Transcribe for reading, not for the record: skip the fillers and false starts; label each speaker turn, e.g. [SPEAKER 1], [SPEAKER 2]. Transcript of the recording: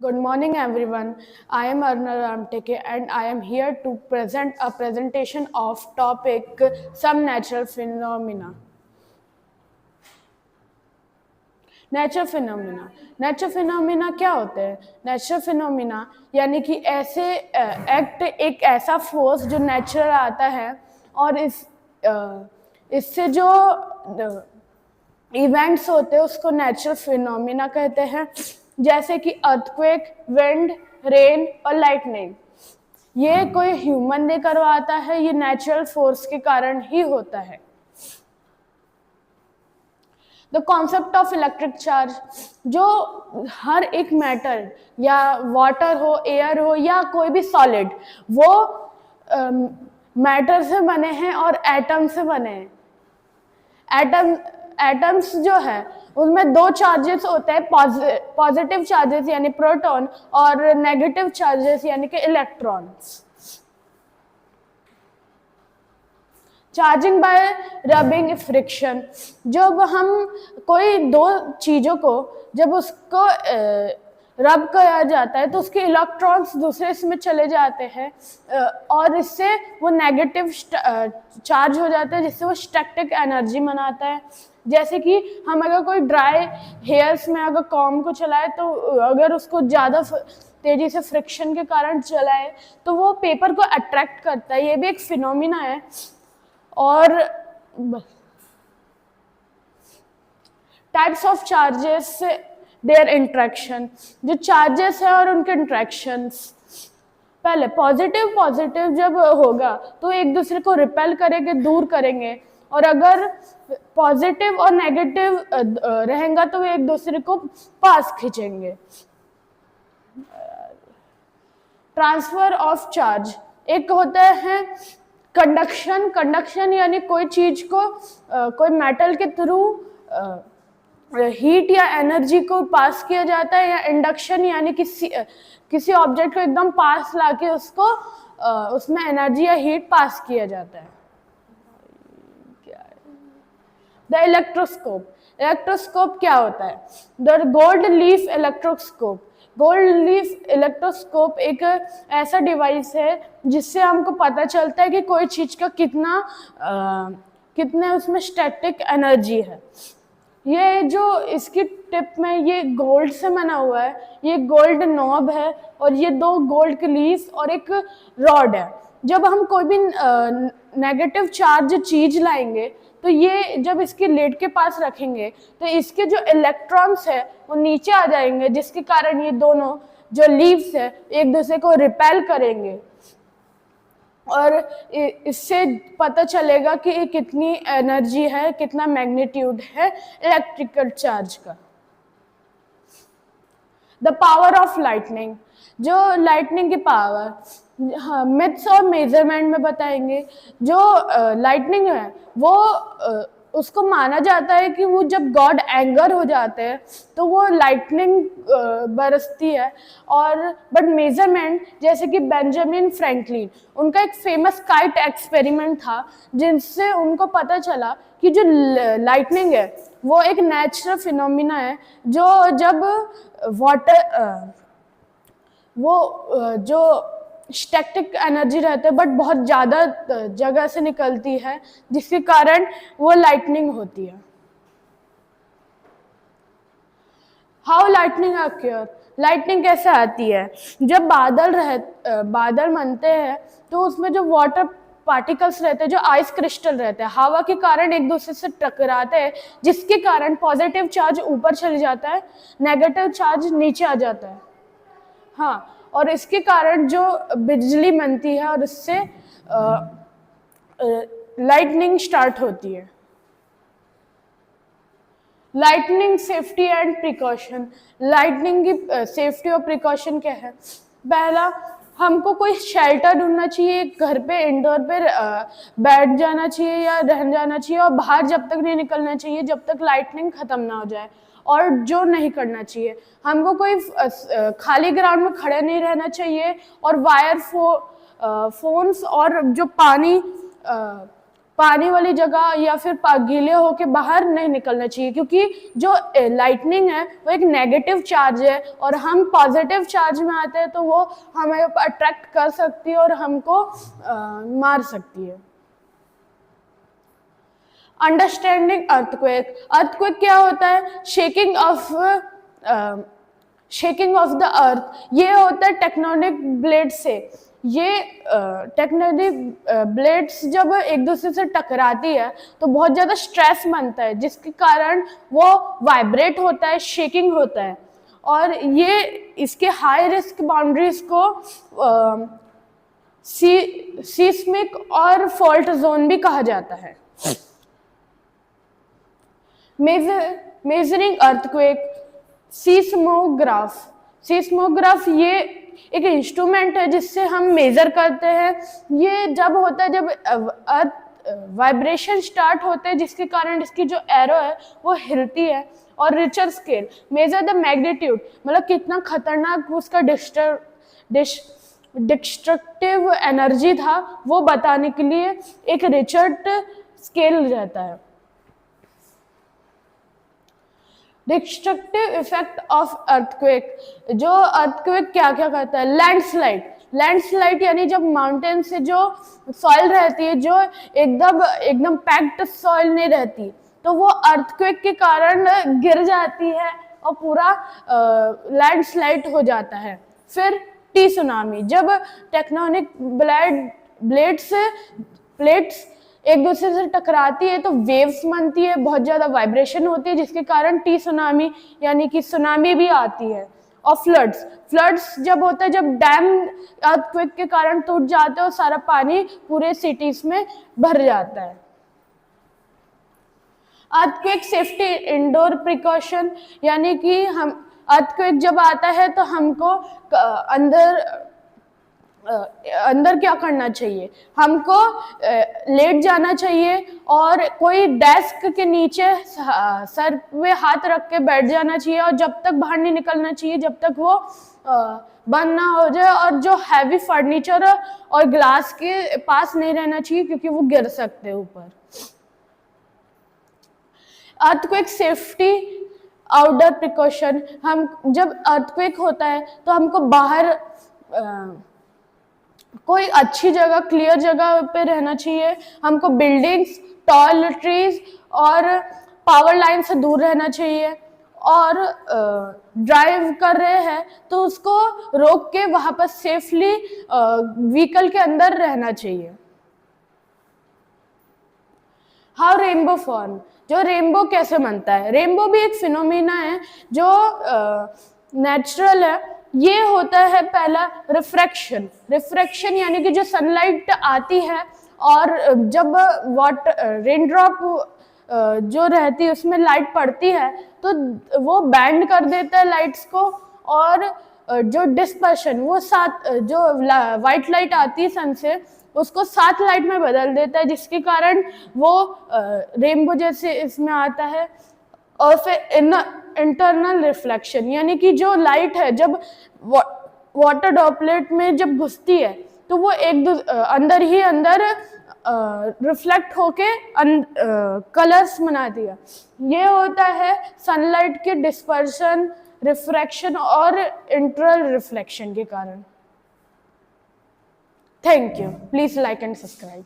[SPEAKER 1] Good morning, everyone. I am Arnab Ramteke, and I am here to present a presentation of topic some natural phenomena. Natural phenomena क्या होते हैं? Natural phenomena यानी कि ऐसे act, एक ऐसा force जो नेचुरल आता है और इससे जो इवेंट्स होते हैं उसको नेचुरल फिनोमिना कहते हैं, जैसे कि अर्थक्वेक, विंड, रेन और लाइटनिंग। ये कोई ह्यूमन नहीं करवाता है, ये नेचुरल फोर्स के कारण ही होता है। The concept of electric charge, जो हर एक मैटर या वाटर हो, एयर हो या कोई भी सॉलिड, वो मैटर से बने हैं और एटम से बने हैं। एटम्स जो है उनमें दो चार्जेस होते हैं, पॉजिटिव चार्जेस यानी प्रोटॉन और नेगेटिव चार्जेस यानी कि electrons. Charging by rubbing friction, जब हम कोई दो चीज़ों को जब उसको रब किया जाता है तो उसके इलेक्ट्रॉन्स दूसरे इसमें चले जाते हैं और इससे वो नेगेटिव चार्ज हो जाता है, जिससे वो स्टैटिक एनर्जी बनाता है। जैसे कि हम अगर कोई ड्राई हेयर्स में अगर कॉम को चलाए तो अगर उसको ज़्यादा तेज़ी से फ्रिक्शन के कारण चलाए तो वो पेपर को अट्रैक्ट करता है। ये भी एक फिनोमिना है। और types of charges, there interaction, जो चार्जेस है और उनके इंट्रैक्शंस। पहले पॉजिटिव जब होगा तो एक दूसरे को रिपेल करेंगे, दूर करेंगे, और अगर पॉजिटिव और नेगेटिव रहेगा तो वे एक दूसरे को पास खींचेंगे। ट्रांसफर ऑफ चार्ज, एक होता है कंडक्शन यानी कोई चीज को कोई मेटल के थ्रू हीट या एनर्जी को पास किया जाता है, या इंडक्शन यानी किसी ऑब्जेक्ट को एकदम पास लाके उसको उसमें एनर्जी या हीट पास किया जाता है। द इलेक्ट्रोस्कोप क्या होता है? The gold leaf electroscope, gold leaf electroscope एक ऐसा डिवाइस है जिससे हमको पता चलता है कि कोई चीज का कितने उसमें स्टैटिक एनर्जी है। ये जो इसकी टिप में ये गोल्ड से बना हुआ है, ये गोल्ड नॉब है और ये दो गोल्ड के लीफ और एक रॉड है। जब हम कोई भी नेगेटिव चार्ज चीज लाएंगे तो ये जब इसके लेड के पास रखेंगे तो इसके जो इलेक्ट्रॉन्स है वो नीचे आ जाएंगे, जिसके कारण ये दोनों जो लीव्स है एक दूसरे को रिपेल करेंगे और इससे पता चलेगा कि कितनी एनर्जी है, कितना मैग्नीट्यूड है इलेक्ट्रिकल चार्ज का। द पावर ऑफ लाइटनिंग, जो लाइटनिंग की पावर, हाँ, मिथ्स और मेजरमेंट में बताएंगे। जो लाइटनिंग है वो उसको माना जाता है कि वो जब गॉड एंगर हो जाते हैं तो वो लाइटनिंग बरसती है। और बट मेजरमेंट, जैसे कि बेंजामिन फ्रैंकलिन, उनका एक फेमस काइट एक्सपेरिमेंट था जिनसे उनको पता चला कि जो लाइटनिंग है वो एक नेचुरल फिनोमिना है, जो जब वाटर जो स्टैटिक एनर्जी रहते हैं बट बहुत ज़्यादा जगह से निकलती है, जिसके कारण वो लाइटनिंग होती है। हाउ लाइटनिंग अक्योर, लाइटनिंग कैसे आती है? जब बादल बनते हैं तो उसमें जो वाटर पार्टिकल्स रहते हैं, जो आइस क्रिस्टल रहते हैं, हवा के कारण एक दूसरे से टकराते हैं, जिसके कारण पॉजिटिव चार्ज ऊपर चले जाता है, नेगेटिव चार्ज नीचे आ जाता है। हाँ, और इसके कारण जो बिजली बनती है और इससे लाइटनिंग स्टार्ट होती है। Lightning safety and precaution, lightning की सेफ्टी और प्रिकॉशन क्या है? पहला, हमको कोई शेल्टर ढूंढना चाहिए, घर पे इंडोर पे बैठ जाना चाहिए या रह जाना चाहिए, और बाहर जब तक नहीं निकलना चाहिए जब तक लाइटनिंग खत्म ना हो जाए। और जो नहीं करना चाहिए, हमको कोई खाली ग्राउंड में खड़े नहीं रहना चाहिए, और वायर फोन्स और जो पानी पानी वाली जगह या फिर गीले होके बाहर नहीं निकलना चाहिए, क्योंकि जो लाइटनिंग है वो एक नेगेटिव चार्ज है और हम पॉजिटिव चार्ज में आते हैं तो वो हमें अट्रैक्ट कर सकती है और हमको मार सकती है। Understanding earthquake. अर्थक्वेक क्या होता है? Shaking of the earth. ये होता है टेक्टोनिक प्लेट से। ये टेक्टोनिक प्लेट्स जब एक दूसरे से टकराती है तो बहुत ज़्यादा स्ट्रेस बनता है, जिसके कारण वो वाइब्रेट होता है, शेकिंग होता है, और ये इसके हाई रिस्क बाउंड्रीज को सीस्मिक और फॉल्ट जोन भी कहा जाता है। Measuring earthquake. सीस्मोग्राफ। सीस्मोग्राफ ये एक इंस्ट्रूमेंट है जिससे हम मेजर करते हैं। ये जब होता है जब अर्थ वाइब्रेशन स्टार्ट होते हैं, जिसके कारण इसकी जो एरो है वो हिलती है। और Richter scale. Measure the magnitude, मतलब कितना खतरनाक उसका डिस्ट्रक्टिव एनर्जी था वो बताने के लिए एक रिचर्ड स्केल रहता है। Destructive effect of earthquake. जो अर्थक्वेक क्या क्या करता है? लैंडस्लाइड। लैंडस्लाइड यानी जब माउंटेन से जो सॉइल रहती है, जो एकदम पैक्ड सॉइल नहीं रहती, तो वो अर्थक्वेक के कारण गिर जाती है और पूरा लैंडस्लाइड हो जाता है। फिर टी सुनामी। जब टेक्टोनिक प्लेट्स एक दूसरे से टकराती है तो वेव्स बनती है, बहुत ज़्यादा वाइब्रेशन होती है, जिसके कारण टी सुनामी यानी कि सुनामी भी आती है। और फ्लड्स जब होता है, जब डैम अर्थक्वेक के कारण टूट जाते हैं और सारा पानी पूरे सिटीज में भर जाता है। अर्थक्वेक सेफ्टी इंडोर प्रिकॉशन, यानी कि हम अर्थक्वेक जब आता है तो हमको अंदर क्या करना चाहिए? हमको लेट जाना चाहिए और कोई डेस्क के नीचे सर पे हाथ रख के बैठ जाना चाहिए, और जब तक बाहर नहीं निकलना चाहिए जब तक वो बंद ना हो जाए, और जो हैवी फर्नीचर और ग्लास के पास नहीं रहना चाहिए क्योंकि वो गिर सकते हैं ऊपर। Earthquake safety outdoor precaution. हम जब अर्थक्वेक होता है तो हमको बाहर कोई अच्छी जगह, क्लियर जगह पे रहना चाहिए। हमको बिल्डिंग्स, टॉल ट्रीज और पावर लाइन से दूर रहना चाहिए। और ड्राइव कर रहे हैं तो उसको रोक के वहां पर सेफली व्हीकल के अंदर रहना चाहिए। How rainbow form. जो रेनबो कैसे बनता है? रेनबो भी एक फिनोमिना है जो नेचुरल है। ये होता है पहला रिफ्रैक्शन यानी कि जो सनलाइट आती है और जब रेन ड्रॉप जो रहती है उसमें लाइट पड़ती है तो वो बैंड कर देता है लाइट्स को, और जो डिस्पर्शन वो जो वाइट लाइट आती है सन से उसको 7 लाइट में बदल देता है, जिसके कारण वो रेनबो जैसे इसमें आता है। और फिर इंटरनल रिफ्लेक्शन, यानी कि जो लाइट है जब वाटर ड्रॉपलेट में जब घुसती है तो वो अंदर ही अंदर रिफ्लेक्ट होके कलर्स बनाती है। ये होता है सनलाइट के डिस्पर्शन, रिफ्रैक्शन और इंटरनल रिफ्लेक्शन के कारण। Thank you. Please like and subscribe.